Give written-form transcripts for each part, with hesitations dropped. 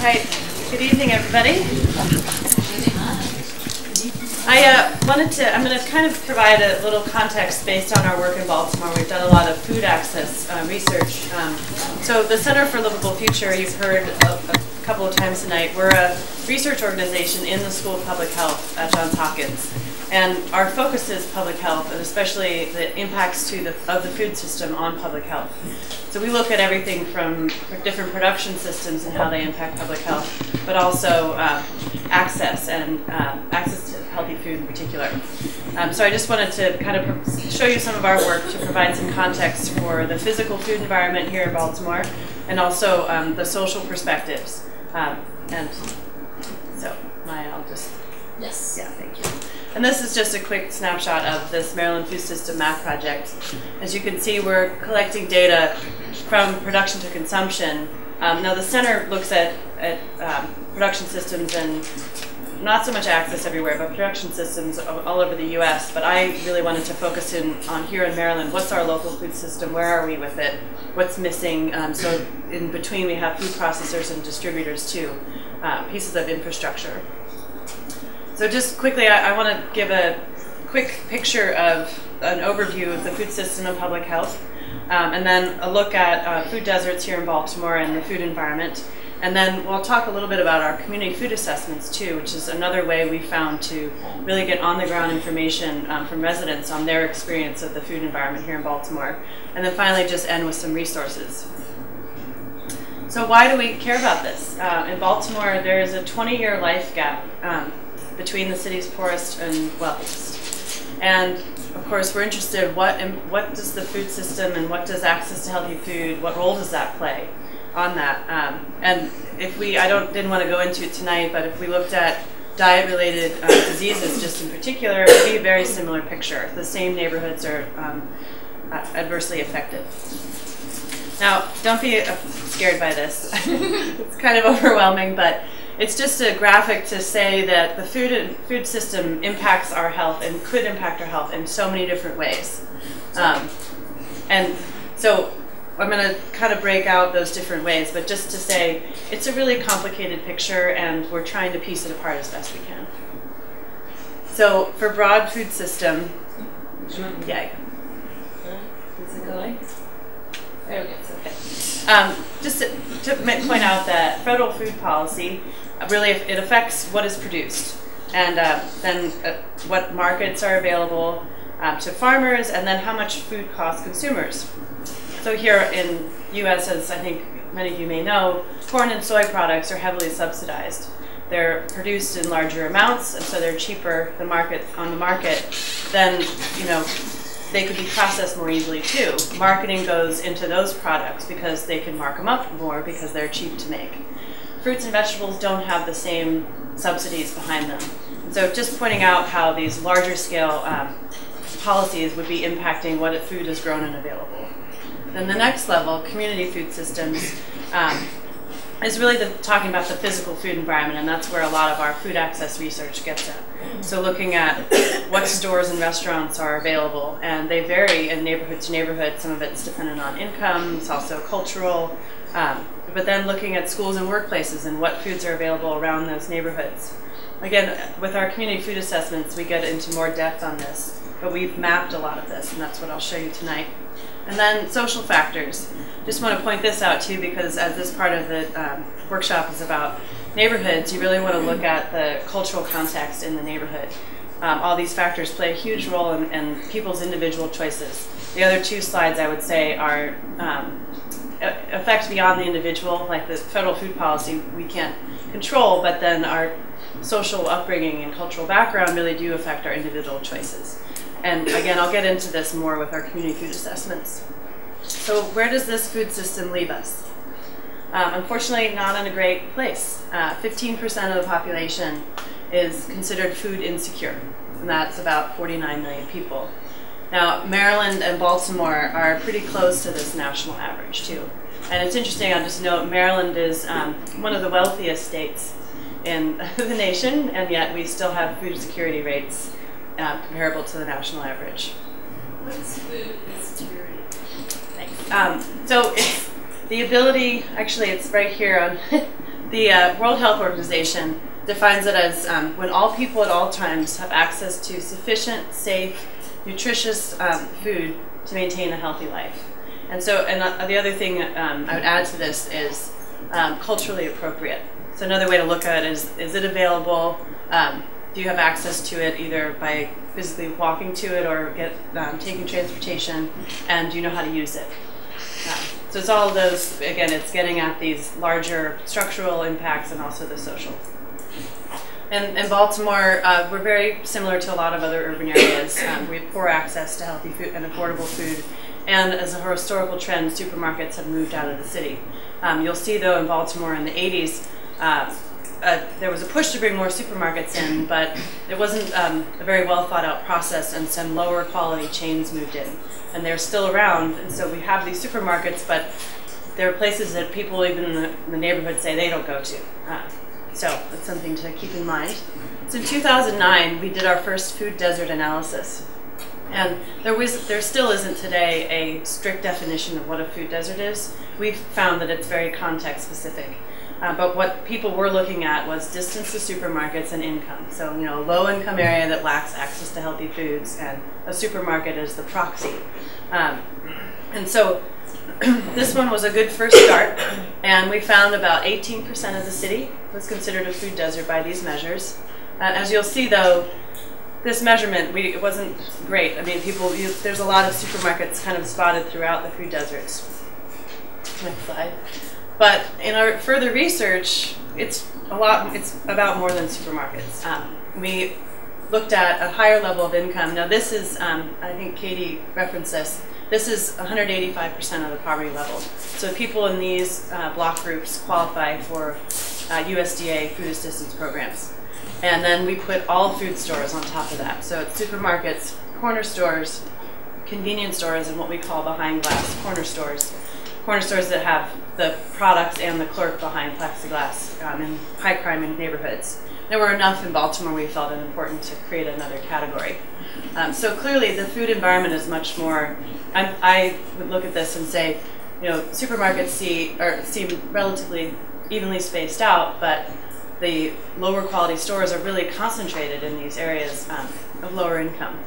Right. Good evening, everybody. I'm going to kind of provide a little context based on our work in Baltimore. We've done a lot of food access research. So the Center for Livable Future, you've heard a couple of times tonight, we're a research organization in the School of Public Health at Johns Hopkins. And our focus is public health, and especially the impacts of the food system on public health. So we look at everything from different production systems and how they impact public health, but also access and access to healthy food in particular. So I just wanted to kind of show you some of our work to provide some context for the physical food environment here in Baltimore, and also the social perspectives. And so, Maya, I'll just... Yes. Yeah, thank you. And this is just a quick snapshot of this Maryland Food System Map project. As you can see, we're collecting data from production to consumption. Now the center looks at production systems and not so much access everywhere, but production systems all over the US. But I really wanted to focus on here in Maryland. What's our local food system? Where are we with it? What's missing? So in between we have food processors and distributors too, pieces of infrastructure. So just quickly, I want to give a quick picture of an overview of the food system and public health, and then a look at food deserts here in Baltimore and the food environment. And then we'll talk a little bit about our community food assessments too, which is another way we found to really get on-the-ground information from residents on their experience of the food environment here in Baltimore. And then finally just end with some resources. So why do we care about this? In Baltimore, there is a 20-year life gap between the city's poorest and wealthiest. And of course we're interested in what does the food system and what does access to healthy food, what role does that play on that? And if didn't want to go into it tonight, but if we looked at diet-related diseases just in particular, it would be a very similar picture. The same neighborhoods are adversely affected. Now, don't be scared by this. It's kind of overwhelming, but it's just a graphic to say that the food system impacts our health and could impact our health in so many different ways. And so I'm going to kind of break out those different ways, but just to say it's a really complicated picture and we're trying to piece it apart as best we can. So for broad food system, yeah. Is it going? There we go. Okay. Just to point out that federal food policy really it affects what is produced, and then what markets are available to farmers, and then how much food costs consumers. So here in U.S., as I think many of you may know, corn and soy products are heavily subsidized. They're produced in larger amounts, and so they're cheaper on the market. Then they could be processed more easily too. Marketing goes into those products because they can mark them up more because they're cheap to make. Fruits and vegetables don't have the same subsidies behind them. And so just pointing out how these larger scale policies would be impacting what food is grown and available. Then the next level, community food systems, is really talking about the physical food environment, and that's where a lot of our food access research gets at. So looking at what stores and restaurants are available, and they vary in neighborhood to neighborhood. Some of it's dependent on income, it's also cultural, but then looking at schools and workplaces and what foods are available around those neighborhoods. Again, with our community food assessments, we get into more depth on this, but we've mapped a lot of this, and that's what I'll show you tonight. And then social factors. Just want to point this out too, because as this part of the workshop is about neighborhoods, you really want to look at the cultural context in the neighborhood. All these factors play a huge role in people's individual choices. The other two slides I would say are effect beyond the individual, like the federal food policy we can't control, but then our social upbringing and cultural background really do affect our individual choices. And again, I'll get into this more with our community food assessments. So where does this food system leave us? Unfortunately, not in a great place. 15% of the population is considered food insecure, and that's about 49 million people. Now, Maryland and Baltimore are pretty close to this national average too. And it's interesting, I'll just note, Maryland is one of the wealthiest states in the nation, and yet we still have food security rates comparable to the national average. What's food insecurity? Thanks. So it's the ability, actually it's right here on The World Health Organization defines it as when all people at all times have access to sufficient, safe, nutritious food to maintain a healthy life. And so, the other thing I would add to this is culturally appropriate. So another way to look at it is it available? Do you have access to it either by physically walking to it or taking transportation? And do you know how to use it? So it's all of those, again, it's getting at these larger structural impacts and also the social. And in Baltimore, we're very similar to a lot of other urban areas. We have poor access to healthy food and affordable food. And as a historical trend, supermarkets have moved out of the city. You'll see, though, in Baltimore in the 80s, there was a push to bring more supermarkets in, but it wasn't a very well thought out process, and some lower quality chains moved in. And they're still around, and so we have these supermarkets, but there are places that people even in the neighborhood say they don't go to. So that's something to keep in mind. So in 2009, we did our first food desert analysis. And there still isn't today a strict definition of what a food desert is. We've found that it's very context specific. But what people were looking at was distance to supermarkets and income. So, you know, a low-income area that lacks access to healthy foods, and a supermarket is the proxy. And so this one was a good first start, and we found about 18% of the city was considered a food desert by these measures. As you'll see, though, this measurement, it wasn't great. I mean, there's a lot of supermarkets kind of spotted throughout the food deserts. Next slide. But in our further research, it's about more than supermarkets. We looked at a higher level of income. Now this is, I think Katie referenced this, this is 185% of the poverty level. So people in these block groups qualify for USDA food assistance programs. And then we put all food stores on top of that. So it's supermarkets, corner stores, convenience stores, and what we call behind glass corner stores. Corner stores that have the products and the clerk behind plexiglass in high crime neighborhoods. There were enough in Baltimore we felt it important to create another category. So clearly the food environment is much more, I would look at this and say, you know, supermarkets seem relatively evenly spaced out, but the lower quality stores are really concentrated in these areas of lower income.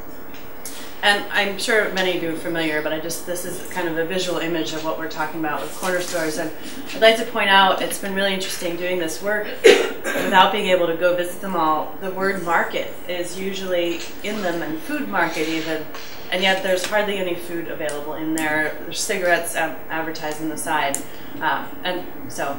And I'm sure many of you are familiar, but this is kind of a visual image of what we're talking about with corner stores. And I'd like to point out, it's been really interesting doing this work without being able to go visit them all. The word market is usually in them, and food market even, and yet there's hardly any food available in there. There's cigarettes advertised on the side. And so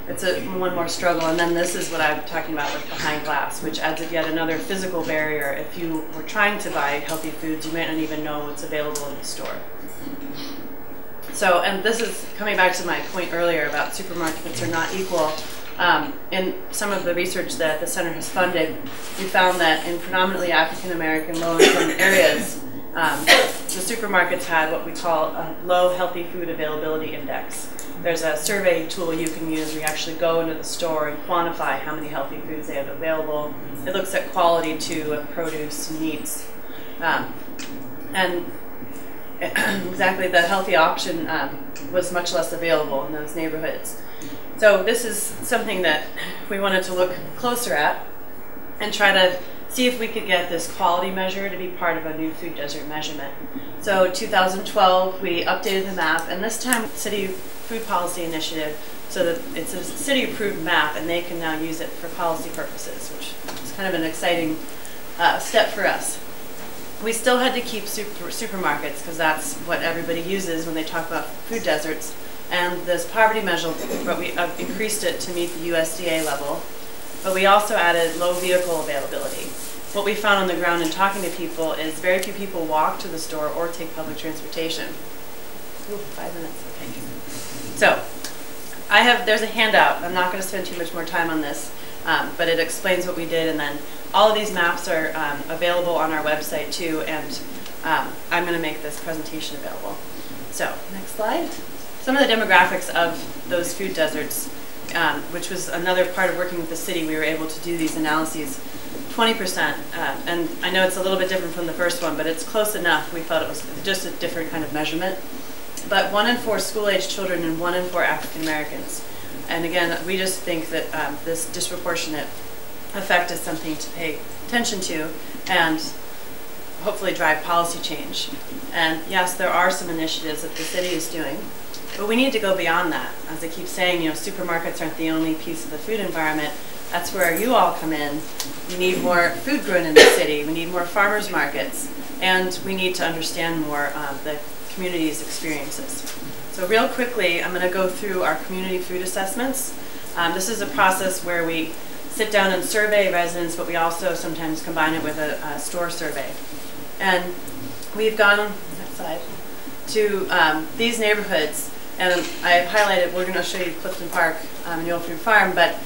it's one more struggle. And then this is what I'm talking about with behind glass, which adds yet another physical barrier. If you were trying to buy healthy foods, you might not even know what's available in the store. So, and this is coming back to my point earlier about supermarkets are not equal. In some of the research that the center has funded, we found that in predominantly African American low-income areas, the supermarkets had what we call a low healthy food availability index. There's a survey tool you can use where you actually go into the store and quantify how many healthy foods they have available. It looks at quality too of produce and meats. And exactly, the healthy option was much less available in those neighborhoods. So this is something that we wanted to look closer at and try to see if we could get this quality measure to be part of a new food desert measurement. So 2012, we updated the map, and this time City Food Policy Initiative, so that it's a city-approved map, and they can now use it for policy purposes, which is kind of an exciting step for us. We still had to keep supermarkets, because that's what everybody uses when they talk about food deserts, and this poverty measure, but we increased it to meet the USDA level. But we also added low vehicle availability. What we found on the ground in talking to people is very few people walk to the store or take public transportation. Ooh, 5 minutes, okay. So, there's a handout. I'm not going to spend too much more time on this, but it explains what we did, and then all of these maps are available on our website too, and I'm going to make this presentation available. So, next slide. Some of the demographics of those food deserts, which was another part of working with the city, we were able to do these analyses. 20%, and I know it's a little bit different from the first one, but it's close enough. We thought it was just a different kind of measurement. But 1 in 4 school-age children and 1 in 4 African Americans And again, we just think that this disproportionate effect is something to pay attention to and hopefully drive policy change. And yes, there are some initiatives that the city is doing, but we need to go beyond that. As I keep saying, supermarkets aren't the only piece of the food environment. That's where you all come in. We need more food grown in the city. We need more farmers markets. And we need to understand more the community's experiences. So real quickly, I'm going to go through our community food assessments. This is a process where we sit down and survey residents, but we also sometimes combine it with a store survey. And we've gone next slide, to these neighborhoods, and I've highlighted, we're going to show you Clifton Park and the Old Food Farm, but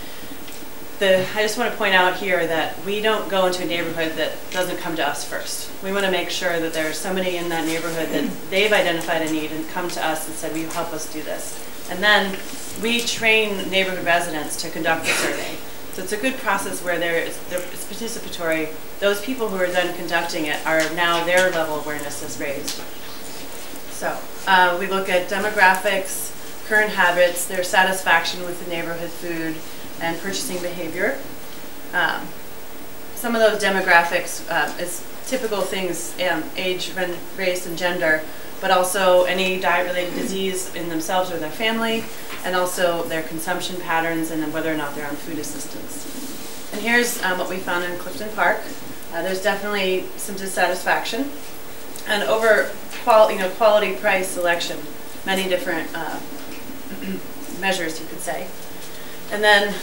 I just want to point out here that we don't go into a neighborhood that doesn't come to us first. We want to make sure that there's somebody in that neighborhood that they've identified a need and come to us and said, will you help us do this? And then we train neighborhood residents to conduct the survey. So it's a good process where it's participatory. Those people who are then conducting it are now their level of awareness is raised. So we look at demographics, current habits, their satisfaction with the neighborhood food, and purchasing behavior. Some of those demographics is typical things, age, race, and gender, but also any diet-related disease in themselves or their family, and also their consumption patterns and then whether or not they're on food assistance. And here's what we found in Clifton Park. There's definitely some dissatisfaction, and over quality price selection, many different measures you could say. And then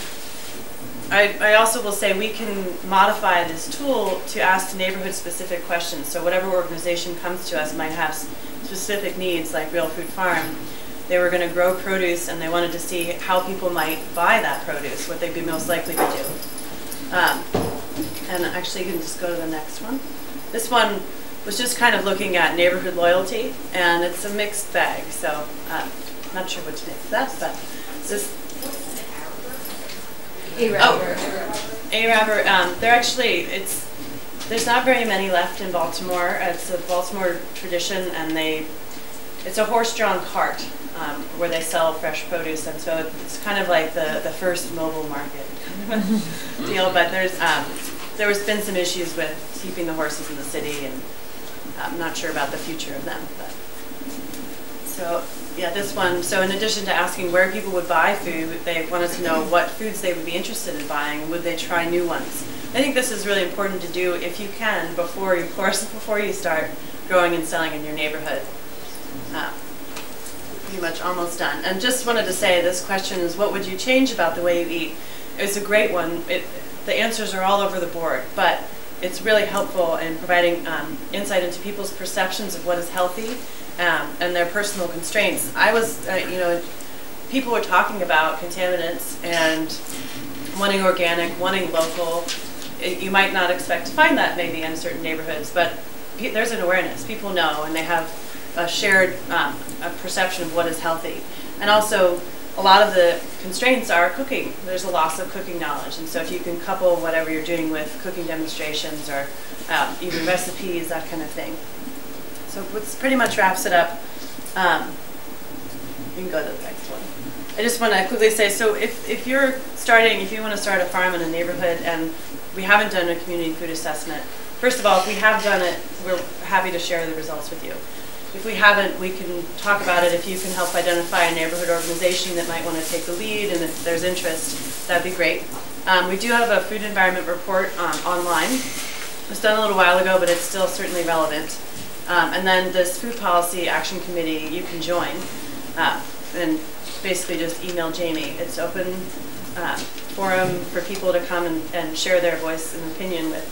I also will say we can modify this tool to ask neighborhood specific questions. So whatever organization comes to us might have specific needs, like Real Food Farm. They were going to grow produce and they wanted to see how people might buy that produce, what they'd be most likely to do. And actually you can just go to the next one. This one was just kind of looking at neighborhood loyalty, and it's a mixed bag, so not sure what to make of that, but this Arabber. They're actually, there's not very many left in Baltimore. It's a Baltimore tradition, and it's a horse-drawn cart where they sell fresh produce, and so it's kind of like the first mobile market deal. But there's been some issues with keeping the horses in the city, and I'm not sure about the future of them. But so. Yeah, this one, so in addition to asking where people would buy food, they wanted to know what foods they would be interested in buying, and would they try new ones. I think this is really important to do if you can before you start growing and selling in your neighborhood. Pretty much almost done. And just wanted to say this question is, what would you change about the way you eat? It's a great one. The answers are all over the board, but it's really helpful in providing insight into people's perceptions of what is healthy and their personal constraints. I was, people were talking about contaminants and wanting organic, wanting local. You might not expect to find that maybe in certain neighborhoods, but there's an awareness. People know, and they have a shared a perception of what is healthy. And also, a lot of the constraints are cooking. There's a loss of cooking knowledge, and so if you can couple whatever you're doing with cooking demonstrations or even recipes, that kind of thing. So this pretty much wraps it up. You can go to the next one. I just want to quickly say, so if you want to start a farm in a neighborhood and we haven't done a community food assessment, first of all, if we have done it, we're happy to share the results with you. If we haven't, we can talk about it. If you can help identify a neighborhood organization that might want to take the lead, and if there's interest, that'd be great. We do have a food environment report online. It was done a little while ago, but it's still certainly relevant. And then this food policy action committee, you can join. And basically just email Jamie. It's open forum for people to come and share their voice and opinion with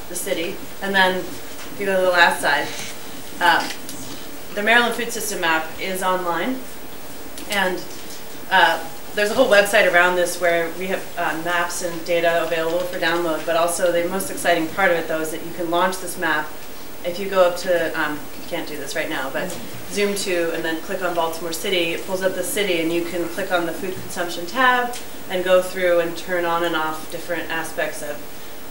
the city. And then if you go to the last slide, the Maryland Food System Map is online, and there's a whole website around this where we have maps and data available for download, but also the most exciting part of it, though, is that you can launch this map. If you go up to, you can't do this right now, but zoom to and then click on Baltimore City, it pulls up the city, and you can click on the food consumption tab and go through and turn on and off different aspects of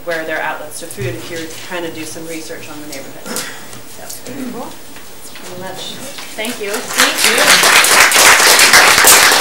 where there are outlets to food if you're trying to do some research on the neighborhood. So, cool. Very much. Thank you. Thank you.